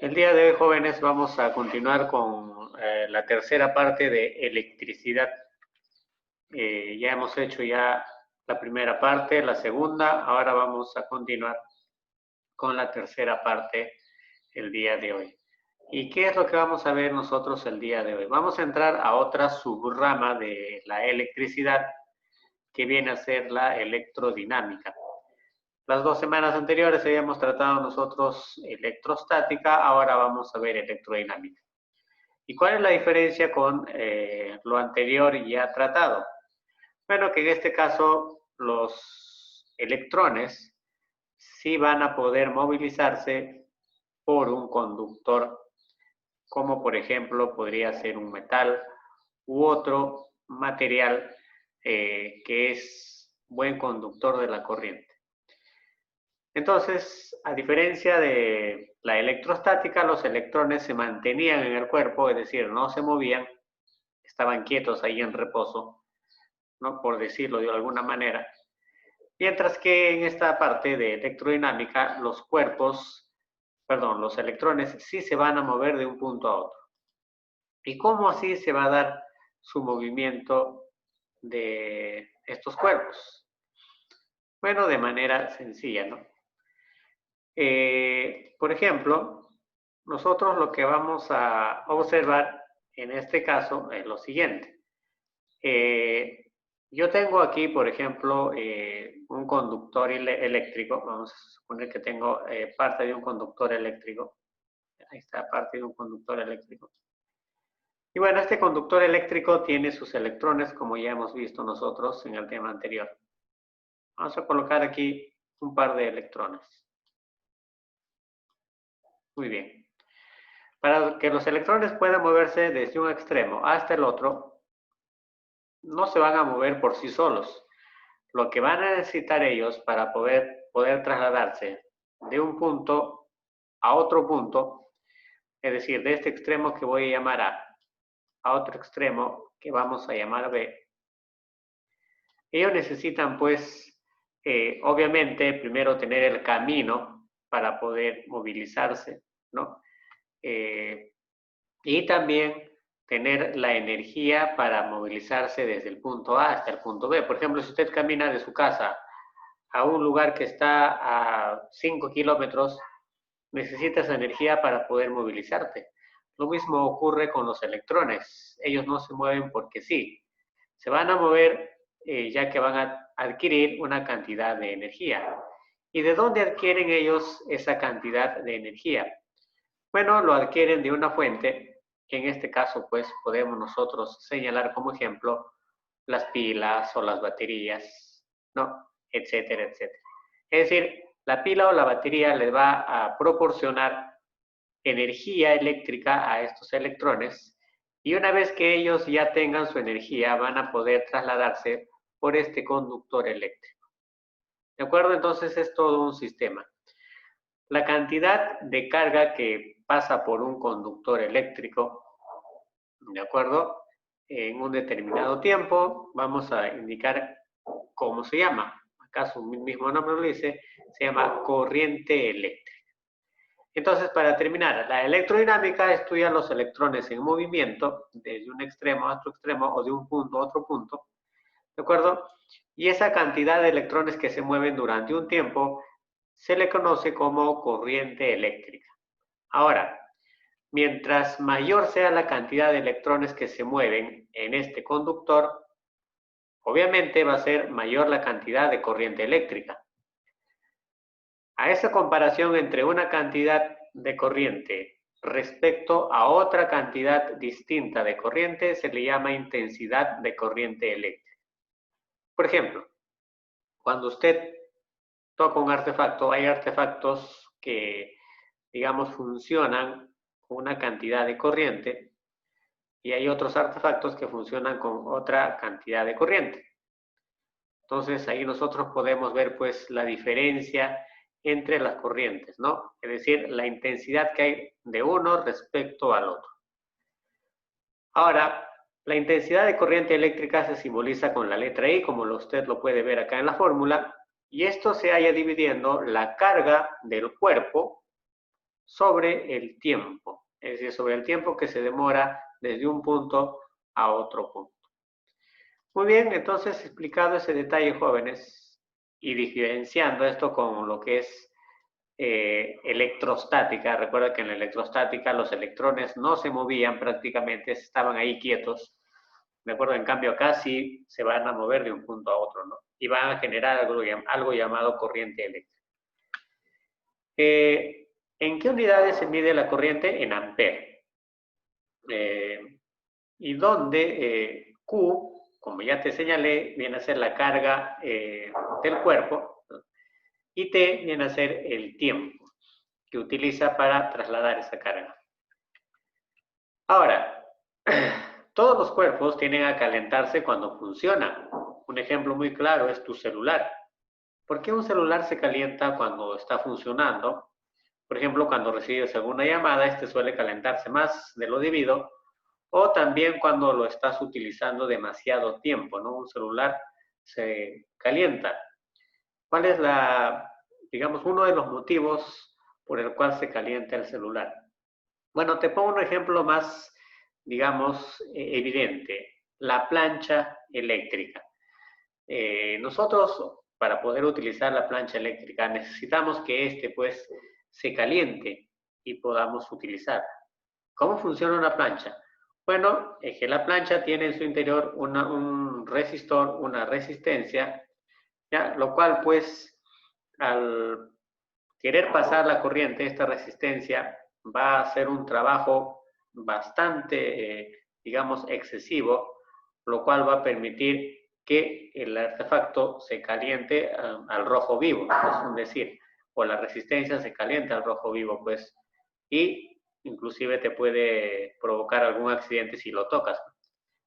El día de hoy, jóvenes, vamos a continuar con la tercera parte de electricidad. Ya hemos hecho ya la primera parte, la segunda, ahora vamos a continuar con la tercera parte el día de hoy. ¿Y qué es lo que vamos a ver nosotros el día de hoy? Vamos a entrar a otra subrama de la electricidad que viene a ser la electrodinámica. Las 2 semanas anteriores habíamos tratado nosotros electrostática, ahora vamos a ver electrodinámica. ¿Y cuál es la diferencia con lo anterior ya tratado? Bueno, que en este caso los electrones sí van a poder movilizarse por un conductor, como por ejemplo podría ser un metal u otro material que es buen conductor de la corriente. Entonces, a diferencia de la electrostática, los electrones se mantenían en el cuerpo, es decir, no se movían, estaban quietos ahí en reposo, ¿no? Por decirlo de alguna manera. Mientras que en esta parte de electrodinámica, los electrones sí se van a mover de un punto a otro. ¿Y cómo así se va a dar su movimiento de estos cuerpos? Bueno, de manera sencilla, ¿no? Por ejemplo, nosotros lo que vamos a observar en este caso es lo siguiente. Yo tengo aquí, por ejemplo, un conductor eléctrico. Vamos a suponer que tengo parte de un conductor eléctrico. Ahí está, parte de un conductor eléctrico. Y bueno, este conductor eléctrico tiene sus electrones, como ya hemos visto nosotros en el tema anterior. Vamos a colocar aquí un par de electrones. Muy bien. Para que los electrones puedan moverse desde un extremo hasta el otro, no se van a mover por sí solos. Lo que van a necesitar ellos para poder trasladarse de un punto a otro punto, es decir, de este extremo que voy a llamar a otro extremo que vamos a llamar B, ellos necesitan pues, obviamente, primero tener el camino para poder movilizarse, ¿no? Y también tener la energía para movilizarse desde el punto A hasta el punto B. Por ejemplo, si usted camina de su casa a un lugar que está a 5 kilómetros, necesitas energía para poder movilizarte. Lo mismo ocurre con los electrones. Ellos no se mueven porque sí. Se van a mover ya que van a adquirir una cantidad de energía. ¿Y de dónde adquieren ellos esa cantidad de energía? Bueno, lo adquieren de una fuente, que en este caso pues podemos nosotros señalar como ejemplo las pilas o las baterías, ¿no? Etcétera, etcétera. Es decir, la pila o la batería les va a proporcionar energía eléctrica a estos electrones y una vez que ellos ya tengan su energía van a poder trasladarse por este conductor eléctrico. ¿De acuerdo? Entonces es todo un sistema. La cantidad de carga que pasa por un conductor eléctrico, ¿de acuerdo? En un determinado tiempo, vamos a indicar cómo se llama. Acá su mismo nombre lo dice, se llama corriente eléctrica. Entonces, para terminar, la electrodinámica estudia los electrones en movimiento desde un extremo a otro extremo o de un punto a otro punto, ¿de acuerdo? Y esa cantidad de electrones que se mueven durante un tiempo se le conoce como corriente eléctrica. Ahora, mientras mayor sea la cantidad de electrones que se mueven en este conductor, obviamente va a ser mayor la cantidad de corriente eléctrica. A esa comparación entre una cantidad de corriente respecto a otra cantidad distinta de corriente se le llama intensidad de corriente eléctrica. Por ejemplo, cuando usted toca un artefacto, hay artefactos que, digamos, funcionan con una cantidad de corriente y hay otros artefactos que funcionan con otra cantidad de corriente. Entonces, ahí nosotros podemos ver, pues, la diferencia entre las corrientes, ¿no? Es decir, la intensidad que hay de uno respecto al otro. Ahora, la intensidad de corriente eléctrica se simboliza con la letra I, como usted lo puede ver acá en la fórmula, y esto se halla dividiendo la carga del cuerpo sobre el tiempo, es decir, sobre el tiempo que se demora desde un punto a otro punto. Muy bien, entonces explicado ese detalle, jóvenes, y diferenciando esto con lo que es electrostática. Recuerda que en la electrostática los electrones no se movían prácticamente, estaban ahí quietos. ¿De acuerdo? En cambio acá sí se van a mover de un punto a otro, ¿no? Y van a generar algo llamado corriente eléctrica. ¿En qué unidades se mide la corriente? En ampere. Y donde Q, como ya te señalé, viene a ser la carga del cuerpo, ¿no? Y T viene a ser el tiempo que utiliza para trasladar esa carga. Ahora, todos los cuerpos tienden a calentarse cuando funcionan. Un ejemplo muy claro es tu celular. ¿Por qué un celular se calienta cuando está funcionando? Por ejemplo, cuando recibes alguna llamada, este suele calentarse más de lo debido, o también cuando lo estás utilizando demasiado tiempo, ¿no? Un celular se calienta. ¿Cuál es digamos, uno de los motivos por el cual se calienta el celular? Bueno, te pongo un ejemplo más, digamos, evidente. La plancha eléctrica. Nosotros, para poder utilizar la plancha eléctrica, necesitamos que pues, se caliente y podamos utilizar. ¿Cómo funciona una plancha? Bueno, es que la plancha tiene en su interior un resistor, una resistencia, ¿ya? Lo cual, pues, al querer pasar la corriente, esta resistencia va a hacer un trabajo bastante, digamos, excesivo, lo cual va a permitir que el artefacto se caliente al rojo vivo, es decir, o la resistencia se calienta al rojo vivo, pues, y inclusive te puede provocar algún accidente si lo tocas.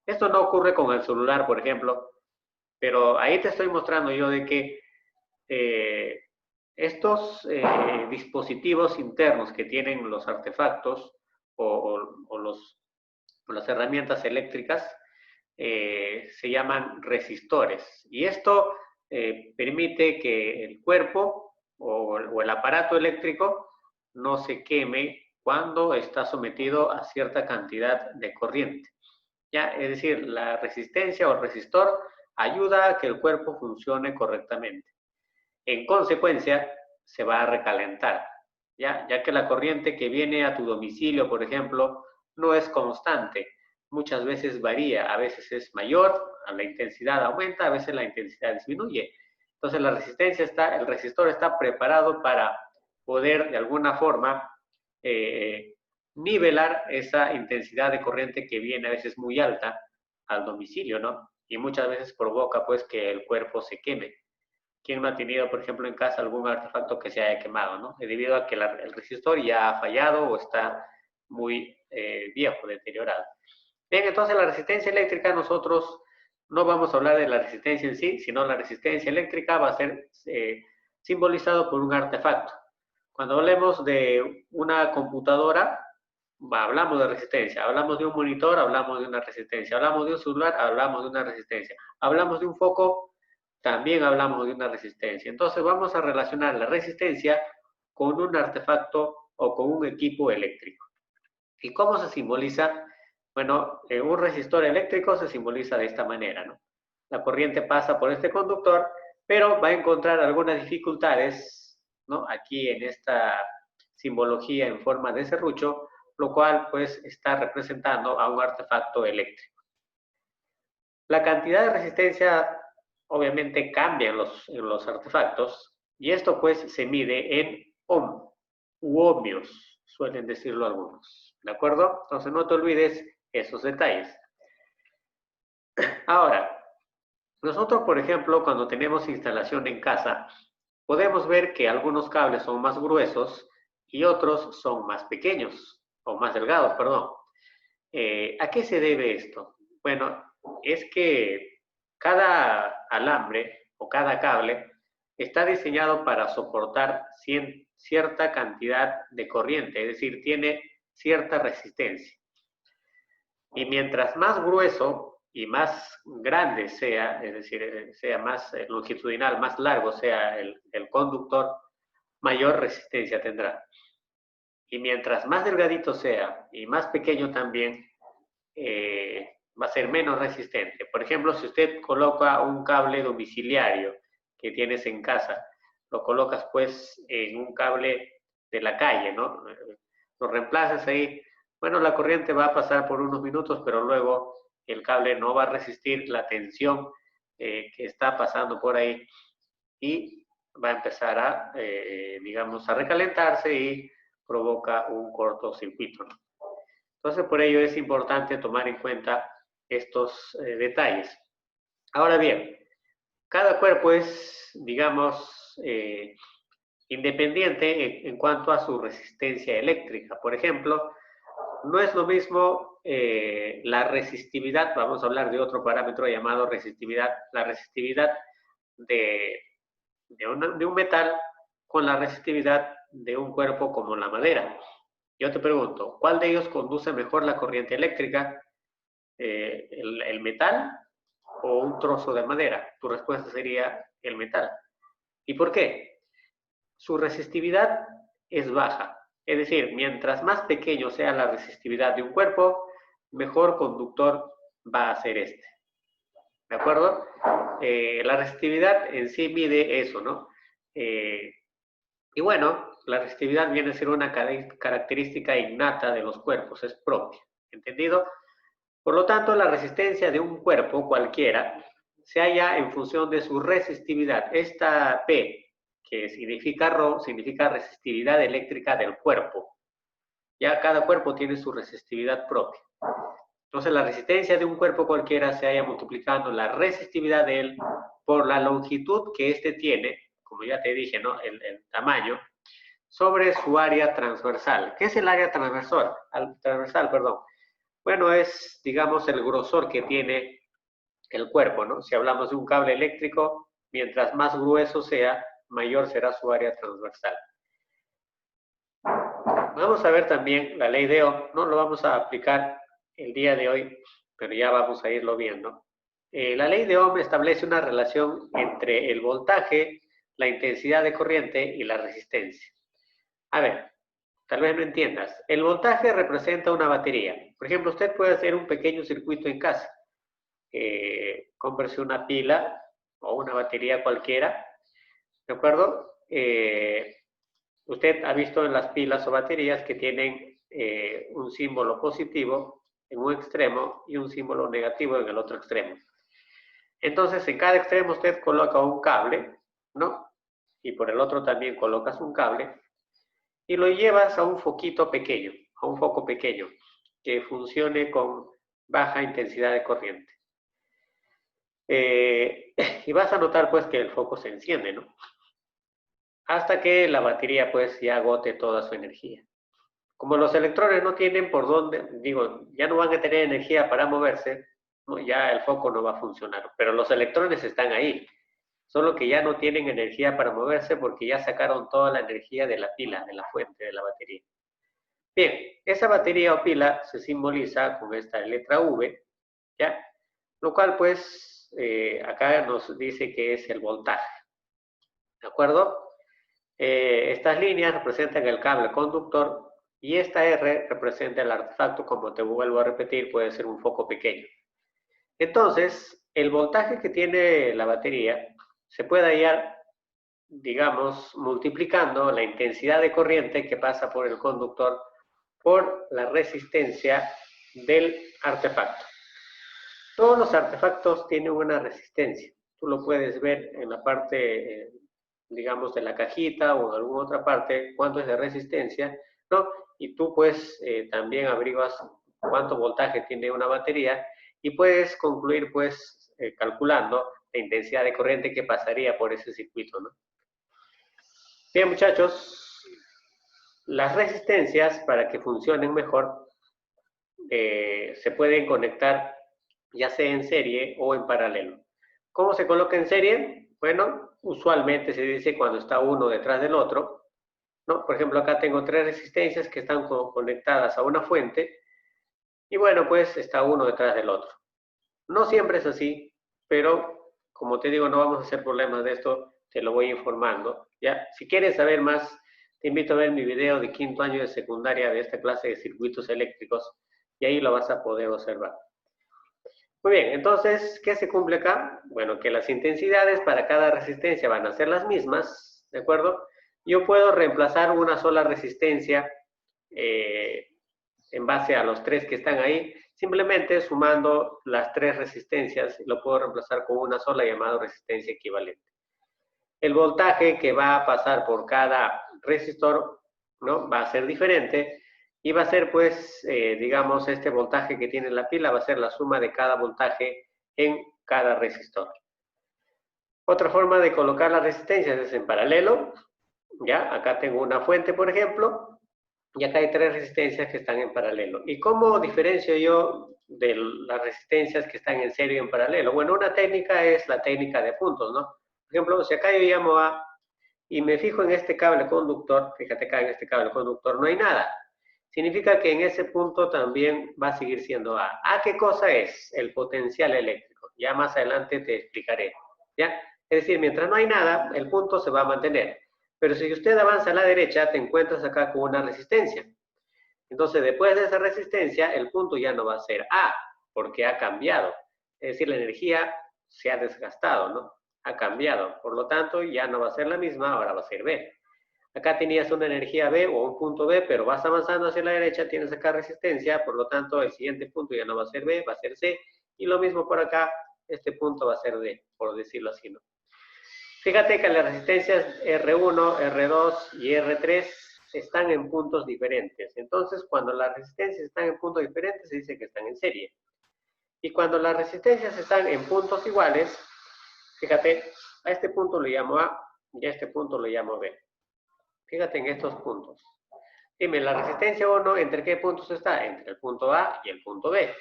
Esto no ocurre con el celular, por ejemplo, pero ahí te estoy mostrando yo de que estos dispositivos internos que tienen los artefactos o las herramientas eléctricas se llaman resistores. Y esto permite que el cuerpo o el aparato eléctrico no se queme cuando está sometido a cierta cantidad de corriente. ¿Ya? Es decir, la resistencia o resistor ayuda a que el cuerpo funcione correctamente. En consecuencia, se va a recalentar, ¿ya? Ya que la corriente que viene a tu domicilio, por ejemplo, no es constante. Muchas veces varía, a veces es mayor, la intensidad aumenta, a veces la intensidad disminuye. Entonces el resistor está preparado para poder de alguna forma nivelar esa intensidad de corriente que viene a veces muy alta al domicilio, ¿no? Y muchas veces provoca pues que el cuerpo se queme. ¿Quién no ha tenido, por ejemplo, en casa algún artefacto que se haya quemado, ¿no? Debido a que el resistor ya ha fallado o está muy viejo, deteriorado. Bien, entonces la resistencia eléctrica, nosotros no vamos a hablar de la resistencia en sí, sino la resistencia eléctrica va a ser simbolizado por un artefacto. Cuando hablemos de una computadora, hablamos de resistencia. Hablamos de un monitor, hablamos de una resistencia. Hablamos de un celular, hablamos de una resistencia. Hablamos de un foco, también hablamos de una resistencia. Entonces vamos a relacionar la resistencia con un artefacto o con un equipo eléctrico. ¿Y cómo se simboliza? Bueno, un resistor eléctrico se simboliza de esta manera, ¿no? La corriente pasa por este conductor, pero va a encontrar algunas dificultades, ¿no? Aquí en esta simbología en forma de serrucho, lo cual pues está representando a un artefacto eléctrico. La cantidad de resistencia obviamente cambia en los artefactos y esto pues se mide en ohm u ohmios, suelen decirlo algunos. ¿De acuerdo? Entonces no te olvides esos detalles. Ahora, nosotros, por ejemplo, cuando tenemos instalación en casa, podemos ver que algunos cables son más gruesos y otros son más pequeños, o más delgados, perdón. ¿A qué se debe esto? Bueno, es que cada alambre o cada cable está diseñado para soportar cierta cantidad de corriente, es decir, tiene cierta resistencia. Y mientras más grueso y más grande sea, es decir, sea más longitudinal, más largo sea el conductor, mayor resistencia tendrá. Y mientras más delgadito sea y más pequeño también, va a ser menos resistente. Por ejemplo, si usted coloca un cable domiciliario que tienes en casa, lo colocas pues en un cable de la calle, ¿no? Lo reemplazas ahí. Bueno, la corriente va a pasar por unos minutos, pero luego el cable no va a resistir la tensión que está pasando por ahí y va a empezar a, digamos, a recalentarse y provoca un cortocircuito, ¿no? Entonces, por ello es importante tomar en cuenta estos detalles. Ahora bien, cada cuerpo es, digamos, independiente en cuanto a su resistencia eléctrica. Por ejemplo, no es lo mismo la resistividad, vamos a hablar de otro parámetro llamado resistividad, la resistividad de un metal con la resistividad de un cuerpo como la madera. Yo te pregunto, ¿cuál de ellos conduce mejor la corriente eléctrica? ¿El metal o un trozo de madera? Tu respuesta sería el metal. ¿Y por qué? Su resistividad es baja. Es decir, mientras más pequeño sea la resistividad de un cuerpo, mejor conductor va a ser este. ¿De acuerdo? La resistividad en sí mide eso, ¿no? Y bueno, la resistividad viene a ser una característica innata de los cuerpos, es propia. ¿Entendido? Por lo tanto, la resistencia de un cuerpo cualquiera se halla en función de su resistividad. Esta P, que significa Rho, significa resistividad eléctrica del cuerpo. Ya cada cuerpo tiene su resistividad propia. Entonces, la resistencia de un cuerpo cualquiera se halla multiplicando la resistividad de él por la longitud que éste tiene, como ya te dije, ¿no? El tamaño, sobre su área transversal. ¿Qué es el área transversal? Perdón. Bueno, es, digamos, el grosor que tiene el cuerpo, ¿no? Si hablamos de un cable eléctrico, mientras más grueso sea, mayor será su área transversal. Vamos a ver también la ley de Ohm, no lo vamos a aplicar el día de hoy, pero ya vamos a irlo viendo. La ley de Ohm establece una relación entre el voltaje, la intensidad de corriente y la resistencia. A ver, tal vez no entiendas. El voltaje representa una batería. Por ejemplo, usted puede hacer un pequeño circuito en casa. Cómprese una pila o una batería cualquiera, ¿de acuerdo? Usted ha visto en las pilas o baterías que tienen un símbolo positivo en un extremo y un símbolo negativo en el otro extremo. Entonces, en cada extremo usted coloca un cable, ¿no? Y por el otro también colocas un cable y lo llevas a un foquito pequeño, a un foco pequeño, que funcione con baja intensidad de corriente. Y vas a notar pues que el foco se enciende, ¿no? Hasta que la batería pues ya agote toda su energía. Como los electrones no tienen por dónde, digo, ya no van a tener energía para moverse, ¿no? Ya el foco no va a funcionar, pero los electrones están ahí, solo que ya no tienen energía para moverse porque ya sacaron toda la energía de la pila, de la fuente, de la batería. Bien, esa batería o pila se simboliza con esta letra V, ¿ya? Lo cual pues acá nos dice que es el voltaje, ¿de acuerdo? Estas líneas representan el cable conductor y esta R representa el artefacto, como te vuelvo a repetir, puede ser un foco pequeño. Entonces, el voltaje que tiene la batería se puede hallar, digamos, multiplicando la intensidad de corriente que pasa por el conductor por la resistencia del artefacto. Todos los artefactos tienen una resistencia. Tú lo puedes ver en la parte, digamos, de la cajita o en alguna otra parte, cuánto es de resistencia, ¿no? Y tú pues también averiguas cuánto voltaje tiene una batería y puedes concluir pues calculando la intensidad de corriente que pasaría por ese circuito, ¿no? Bien, muchachos, las resistencias para que funcionen mejor se pueden conectar ya sea en serie o en paralelo. ¿Cómo se coloca en serie? Bueno, usualmente se dice cuando está uno detrás del otro, ¿no? Por ejemplo, acá tengo 3 resistencias que están conectadas a una fuente y bueno, pues está uno detrás del otro. No siempre es así, pero como te digo, no vamos a hacer problemas de esto, te lo voy informando, ¿ya? Si quieres saber más Te invito a ver mi video de 5º año de secundaria de esta clase de circuitos eléctricos y ahí lo vas a poder observar. Muy bien, entonces, ¿qué se cumple acá? Bueno, que las intensidades para cada resistencia van a ser las mismas, ¿de acuerdo? Yo puedo reemplazar una sola resistencia en base a los 3 que están ahí, simplemente sumando las 3 resistencias, lo puedo reemplazar con una sola llamada resistencia equivalente. El voltaje que va a pasar por cada resistor, ¿no? Va a ser diferente y va a ser, pues, digamos, este voltaje que tiene la pila va a ser la suma de cada voltaje en cada resistor. Otra forma de colocar las resistencias es en paralelo. ¿Ya? Acá tengo una fuente, por ejemplo, y acá hay 3 resistencias que están en paralelo. ¿Y cómo diferencio yo de las resistencias que están en serie y en paralelo? Bueno, una técnica es la técnica de puntos, ¿no? Por ejemplo, si acá yo llamo A y me fijo en este cable conductor, fíjate acá en este cable conductor no hay nada. Significa que en ese punto también va a seguir siendo A. ¿A qué cosa es? El potencial eléctrico. Ya más adelante te explicaré. ¿Ya? Es decir, mientras no hay nada, el punto se va a mantener. Pero si usted avanza a la derecha, te encuentras acá con una resistencia. Entonces, después de esa resistencia, el punto ya no va a ser A, porque ha cambiado. Es decir, la energía se ha desgastado, ¿no? Ha cambiado. Por lo tanto, ya no va a ser la misma, ahora va a ser B. Acá tenías una energía B o un punto B, pero vas avanzando hacia la derecha, tienes acá resistencia, por lo tanto, el siguiente punto ya no va a ser B, va a ser C. Y lo mismo por acá, este punto va a ser D, por decirlo así, ¿no? Fíjate que las resistencias R1, R2 y R3 están en puntos diferentes. Entonces, cuando las resistencias están en puntos diferentes, se dice que están en serie. Y cuando las resistencias están en puntos iguales, fíjate, a este punto lo llamo A y a este punto lo llamo B. Fíjate en estos puntos. Dime, la resistencia 1, ¿entre qué puntos está? Entre el punto A y el punto B.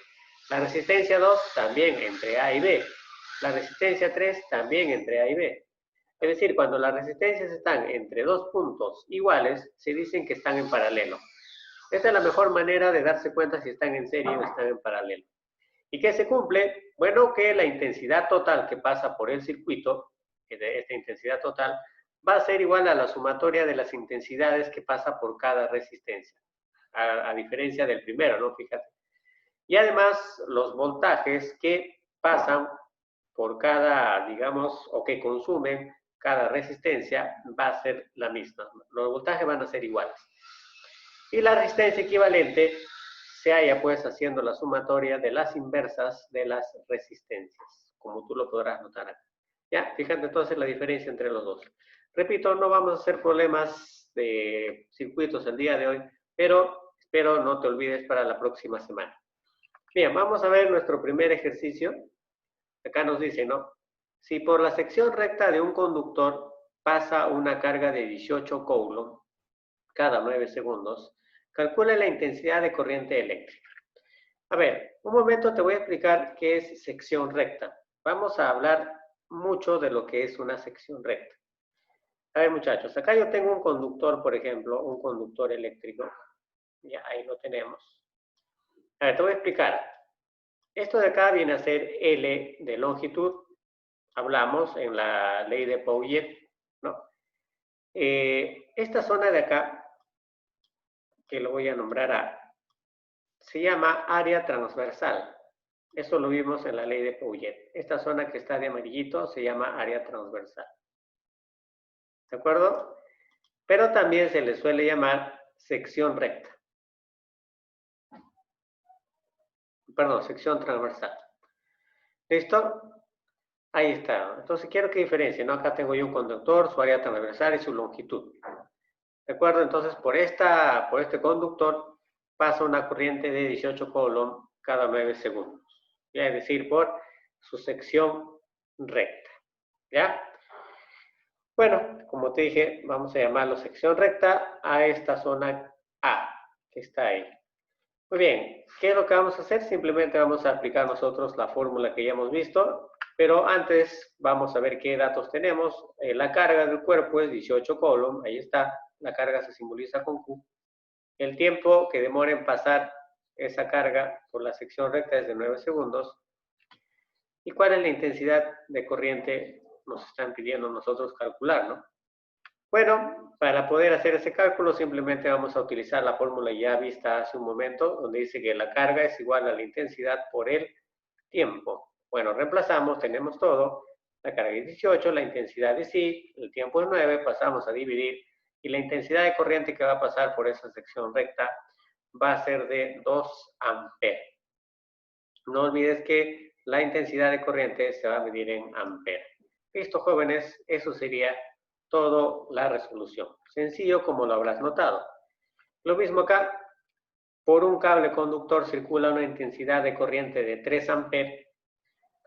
La resistencia 2, también entre A y B. La resistencia 3, también entre A y B. Es decir, cuando las resistencias están entre 2 puntos iguales, se dicen que están en paralelo. Esta es la mejor manera de darse cuenta si están en serie o están en paralelo. ¿Y qué se cumple? Bueno, que la intensidad total que pasa por el circuito, de esta intensidad total, va a ser igual a la sumatoria de las intensidades que pasa por cada resistencia, a diferencia del primero, ¿no? Fíjate. Y además, los voltajes que pasan por cada, digamos, o que consumen cada resistencia va a ser la misma. Los voltajes van a ser iguales. Y la resistencia equivalente se halla pues haciendo la sumatoria de las inversas de las resistencias, como tú lo podrás notar acá. Ya, fíjate entonces la diferencia entre los dos. Repito, no vamos a hacer problemas de circuitos el día de hoy, pero espero no te olvides para la próxima semana. Bien, vamos a ver nuestro primer ejercicio. Acá nos dice, ¿no? Si por la sección recta de un conductor pasa una carga de 18 coulomb cada 9 segundos, calcula la intensidad de corriente eléctrica. A ver, un momento te voy a explicar qué es sección recta. Vamos a hablar mucho de lo que es una sección recta. A ver, muchachos, acá yo tengo un conductor, por ejemplo, un conductor eléctrico. Ya, ahí lo tenemos. A ver, te voy a explicar. Esto de acá viene a ser L de longitud. Hablamos en la ley de Pauli, ¿no? Esta zona de acá, que lo voy a nombrar A, se llama área transversal. Eso lo vimos en la ley de Pauli. Esta zona que está de amarillito se llama área transversal. ¿De acuerdo? Pero también se le suele llamar sección recta. Perdón, sección transversal. ¿Listo? Ahí está. Entonces quiero que diferencie, ¿no? Acá tengo yo un conductor, su área transversal y su longitud. ¿De acuerdo? Entonces por este conductor pasa una corriente de 18 coulomb cada 9 segundos. ¿Ya? Es decir, por su sección recta. ¿Ya? Bueno, como te dije, vamos a llamarlo sección recta a esta zona A, que está ahí. Muy bien, ¿qué es lo que vamos a hacer? Simplemente vamos a aplicar nosotros la fórmula que ya hemos visto, pero antes vamos a ver qué datos tenemos. La carga del cuerpo es 18 coulomb, ahí está, la carga se simboliza con Q. El tiempo que demora en pasar esa carga por la sección recta es de 9 segundos. ¿Y cuál es la intensidad de corriente? Nos están pidiendo nosotros calcular, ¿no? Bueno, para poder hacer ese cálculo simplemente vamos a utilizar la fórmula ya vista hace un momento, donde dice que la carga es igual a la intensidad por el tiempo. Bueno, reemplazamos, tenemos todo, la carga es 18, la intensidad es I, el tiempo es 9, pasamos a dividir y la intensidad de corriente que va a pasar por esa sección recta va a ser de 2 amperes. No olvides que la intensidad de corriente se va a medir en amperes. Listo, jóvenes, eso sería toda la resolución. Sencillo como lo habrás notado. Lo mismo acá, por un cable conductor circula una intensidad de corriente de 3 amperes.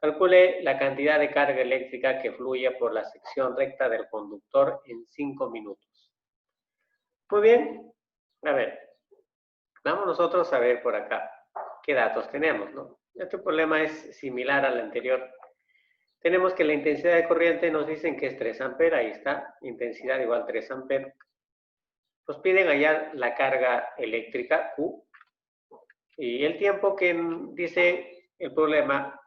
Calcule la cantidad de carga eléctrica que fluye por la sección recta del conductor en 5 minutos. Muy bien, a ver, vamos nosotros a ver por acá qué datos tenemos, ¿no? Este problema es similar al anterior. Tenemos que la intensidad de corriente nos dicen que es 3 amperes, ahí está, intensidad igual 3 amperes. Nos piden hallar la carga eléctrica Q y el tiempo que dice el problema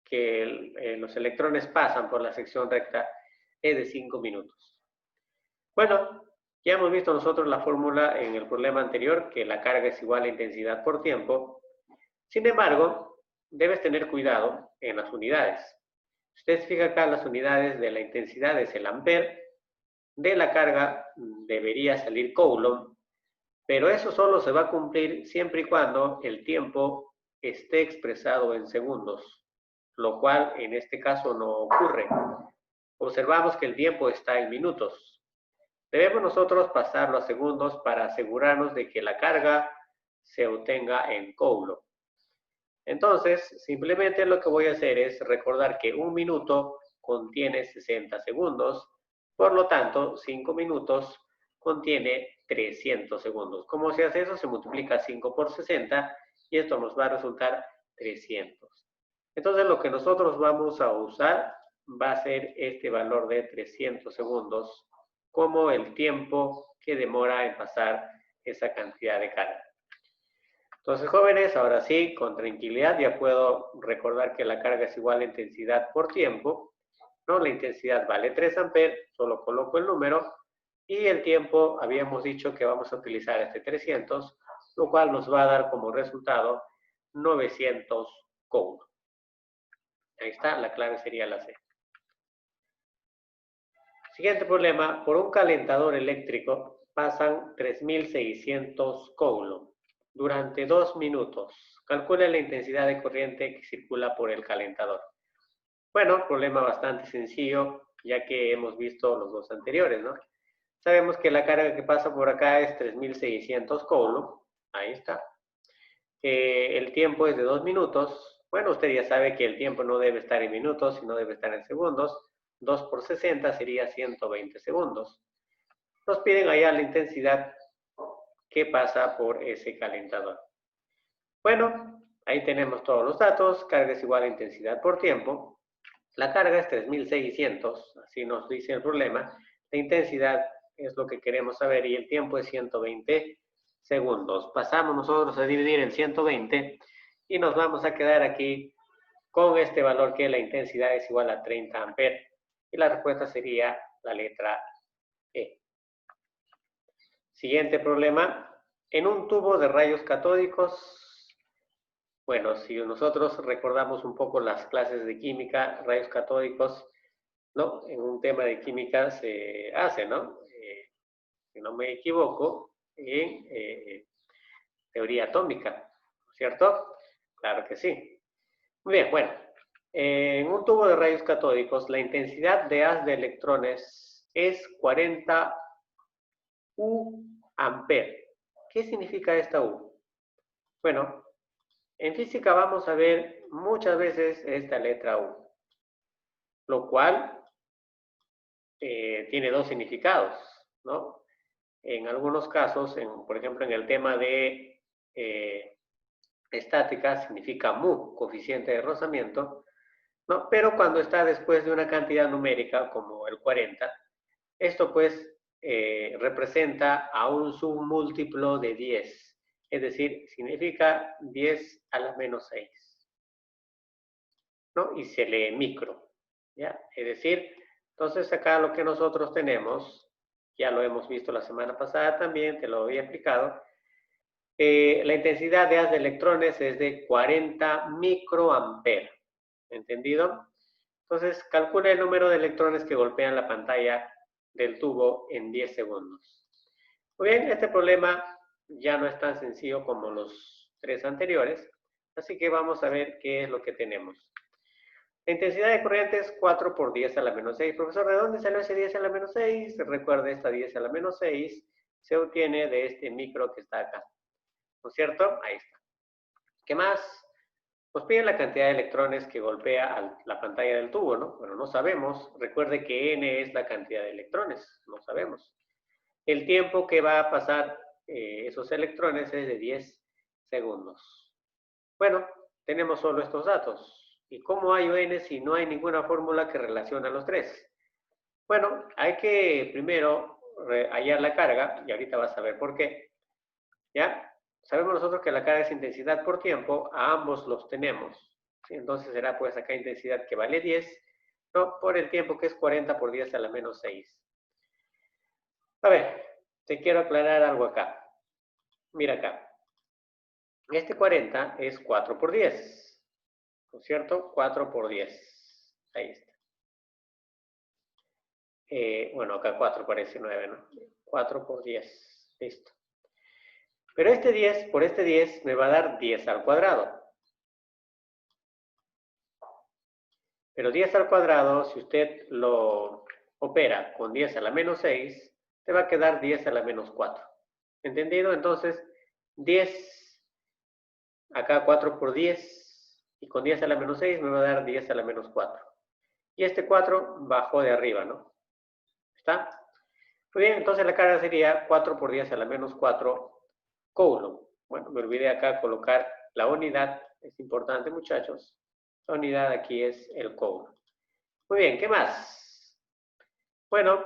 que los electrones pasan por la sección recta es de 5 minutos. Bueno, ya hemos visto nosotros la fórmula en el problema anterior, que la carga es igual a intensidad por tiempo. Sin embargo, debes tener cuidado en las unidades. Si usted se fija acá, las unidades de la intensidad es el ampere, de la carga debería salir coulomb, pero eso solo se va a cumplir siempre y cuando el tiempo esté expresado en segundos, lo cual en este caso no ocurre. Observamos que el tiempo está en minutos. Debemos nosotros pasarlo a segundos para asegurarnos de que la carga se obtenga en coulomb. Entonces, simplemente lo que voy a hacer es recordar que un minuto contiene 60 segundos, por lo tanto, 5 minutos contiene 300 segundos. ¿Cómo se hace eso? Se multiplica 5 por 60 y esto nos va a resultar 300. Entonces, lo que nosotros vamos a usar va a ser este valor de 300 segundos como el tiempo que demora en pasar esa cantidad de carga. Entonces, jóvenes, ahora sí, con tranquilidad ya puedo recordar que la carga es igual a intensidad por tiempo, ¿no? La intensidad vale 3 amperes, solo coloco el número, y el tiempo, habíamos dicho que vamos a utilizar este 300, lo cual nos va a dar como resultado 900 coulomb. Ahí está, la clave sería la C. Siguiente problema, por un calentador eléctrico pasan 3600 coulomb durante 2 minutos. Calcula la intensidad de corriente que circula por el calentador. Bueno, problema bastante sencillo, ya que hemos visto los dos anteriores, ¿no? Sabemos que la carga que pasa por acá es 3600 coulomb. Ahí está. El tiempo es de 2 minutos. Bueno, usted ya sabe que el tiempo no debe estar en minutos, sino debe estar en segundos. 2 por 60 sería 120 segundos. Nos piden hallar la intensidad que pasa por ese calentador. Bueno, ahí tenemos todos los datos. Carga es igual a intensidad por tiempo. La carga es 3600, así nos dice el problema. La intensidad es lo que queremos saber y el tiempo es 120 segundos. Pasamos nosotros a dividir el 120 y nos vamos a quedar aquí con este valor que la intensidad es igual a 30 amperes. Y la respuesta sería la letra E. Siguiente problema. En un tubo de rayos catódicos, bueno, si nosotros recordamos un poco las clases de química, rayos catódicos, ¿no? En un tema de química se hace, ¿no? Si no me equivoco, en teoría atómica, ¿cierto? Claro que sí. Muy bien, bueno. En un tubo de rayos catódicos, la intensidad de haz de electrones es 40 U amper. ¿Qué significa esta U? Bueno, en física vamos a ver muchas veces esta letra U, lo cual tiene dos significados, ¿no? En algunos casos, por ejemplo, en el tema de estática, significa mu, coeficiente de rozamiento, ¿no? Pero cuando está después de una cantidad numérica, como el 40, esto pues representa a un submúltiplo de 10, es decir, significa 10 a la menos 6, ¿no? Y se lee micro, ¿ya? Es decir, entonces acá lo que nosotros tenemos ya lo hemos visto la semana pasada también, te lo había explicado. La intensidad de haz de electrones es de 40 microamperes. ¿Entendido? Entonces, calcula el número de electrones que golpean la pantalla del tubo en 10 segundos. Muy bien, este problema ya no es tan sencillo como los 3 anteriores, así que vamos a ver qué es lo que tenemos. La intensidad de corriente es 4 por 10 a la menos 6. Profesor, ¿de dónde salió ese 10 a la menos 6? Recuerde, esta 10 a la menos 6 se obtiene de este micro que está acá. ¿No es cierto? Ahí está. ¿Qué más? Nos pide la cantidad de electrones que golpea a la pantalla del tubo, ¿no? Bueno, no sabemos. Recuerde que n es la cantidad de electrones. No sabemos. El tiempo que va a pasar esos electrones es de 10 segundos. Bueno, tenemos solo estos datos. ¿Y cómo hallo n si no hay ninguna fórmula que relacione a los tres? Bueno, hay que primero hallar la carga, y ahorita vas a ver por qué. ¿Ya? Sabemos nosotros que la carga es intensidad por tiempo, a ambos los tenemos. ¿Sí? Entonces será pues acá intensidad que vale 10, ¿no? Por el tiempo que es 40 por 10 a la menos 6. A ver, te quiero aclarar algo acá. Mira acá. Este 40 es 4 por 10. ¿No es cierto? 4 por 10. Ahí está. Bueno, acá 4 parece 9, ¿no? 4 por 10. Listo. Pero este 10 por este 10 me va a dar 10 al cuadrado. Pero 10 al cuadrado, si usted lo opera con 10 a la menos 6, te va a quedar 10 a la menos 4. ¿Entendido? Entonces, 10, acá 4 por 10, y con 10 a la menos 6 me va a dar 10 a la menos 4. Y este 4 bajó de arriba, ¿no? ¿Está? Muy bien, entonces la carga sería 4 por 10 a la menos 4 coulomb. Bueno, me olvidé acá colocar la unidad, es importante, muchachos. La unidad aquí es el coulomb. Muy bien, ¿qué más? Bueno,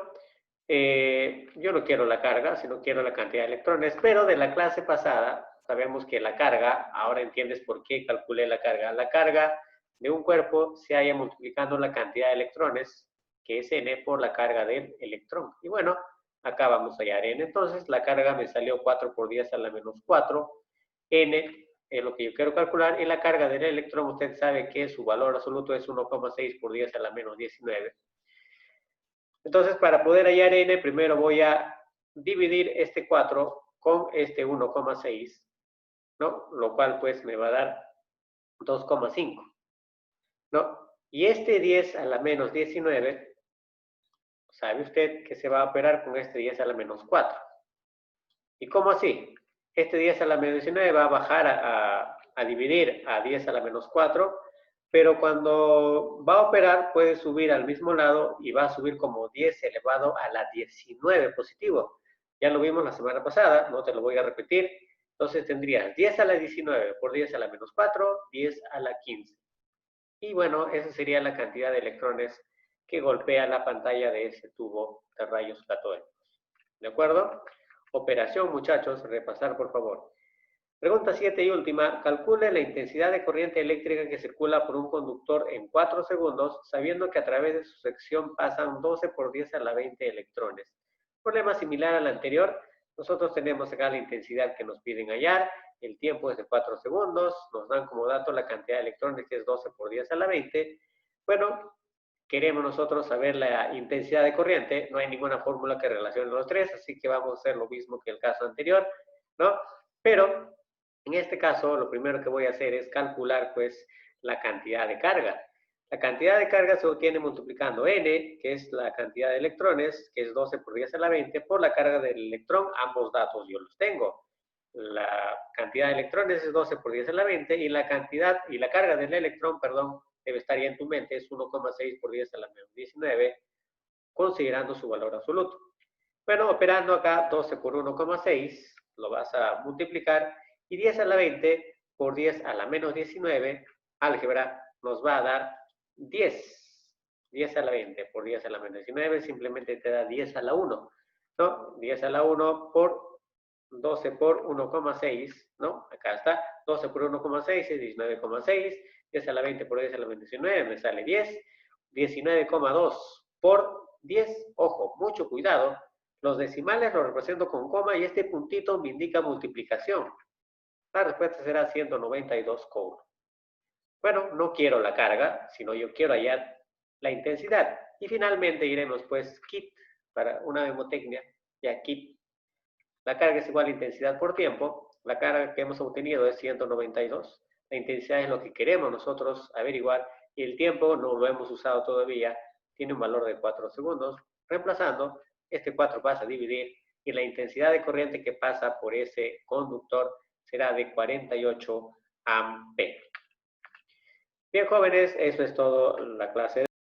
yo no quiero la carga, sino quiero la cantidad de electrones, pero de la clase pasada sabemos que la carga, ahora entiendes por qué calculé la carga. La carga de un cuerpo se halla multiplicando la cantidad de electrones, que es n, por la carga del electrón. Y bueno, acá vamos a hallar n. Entonces, la carga me salió 4 por 10 a la menos 4. N es lo que yo quiero calcular. Y la carga del electrón, usted sabe que su valor absoluto es 1,6 por 10 a la menos 19. Entonces, para poder hallar n, primero voy a dividir este 4 con este 1,6, ¿no? Lo cual, pues, me va a dar 2,5, ¿no? Y este 10 a la menos 19, sabe usted que se va a operar con este 10 a la menos 4. ¿Y cómo así? Este 10 a la menos 19 va a bajar a dividir a 10 a la menos 4, pero cuando va a operar puede subir al mismo lado y va a subir como 10 elevado a la 19 positivo. Ya lo vimos la semana pasada, no te lo voy a repetir. Entonces tendrías 10 a la 19 por 10 a la menos 4, 10 a la 15. Y bueno, esa sería la cantidad de electrones que golpea la pantalla de ese tubo de rayos catódicos. ¿De acuerdo? Operación, muchachos, repasar por favor. Pregunta 7 y última. Calcule la intensidad de corriente eléctrica que circula por un conductor en 4 segundos, sabiendo que a través de su sección pasan 12 por 10 a la 20 electrones. Problema similar al anterior. Nosotros tenemos acá la intensidad que nos piden hallar. El tiempo es de 4 segundos. Nos dan como dato la cantidad de electrones, que es 12 por 10 a la 20. Bueno, queremos nosotros saber la intensidad de corriente. No hay ninguna fórmula que relacione los tres, así que vamos a hacer lo mismo que el caso anterior, ¿no? Pero en este caso, lo primero que voy a hacer es calcular, pues, la cantidad de carga. La cantidad de carga se obtiene multiplicando n, que es la cantidad de electrones, que es 12 por 10 a la 20, por la carga del electrón. Ambos datos yo los tengo. La cantidad de electrones es 12 por 10 a la 20 y la carga del electrón, perdón, debe estar ya en tu mente, es 1,6 por 10 a la menos 19, considerando su valor absoluto. Bueno, operando acá 12 por 1,6, lo vas a multiplicar, y 10 a la 20 por 10 a la menos 19, álgebra, nos va a dar 10. 10 a la 20 por 10 a la menos 19 simplemente te da 10 a la 1, ¿no? 10 a la 1 por 12 por 1,6, ¿no? Acá está, 12 por 1,6 es 19,6, 10 a la 20 por 10 a la menos 19 me sale 10, 19,2 por 10, ojo, mucho cuidado, Los decimales los represento con coma y este puntito me indica multiplicación. La respuesta será 192,1. Bueno, no quiero la carga, sino yo quiero hallar la intensidad. Y finalmente iremos pues kit para una memotecnia, ya kit. La carga es igual a intensidad por tiempo. La carga que hemos obtenido es 192. La intensidad es lo que queremos nosotros averiguar y el tiempo no lo hemos usado todavía. Tiene un valor de 4 segundos. Reemplazando, este 4 pasa a dividir y la intensidad de corriente que pasa por ese conductor será de 48 amperes. Bien, jóvenes, eso es todo la clase.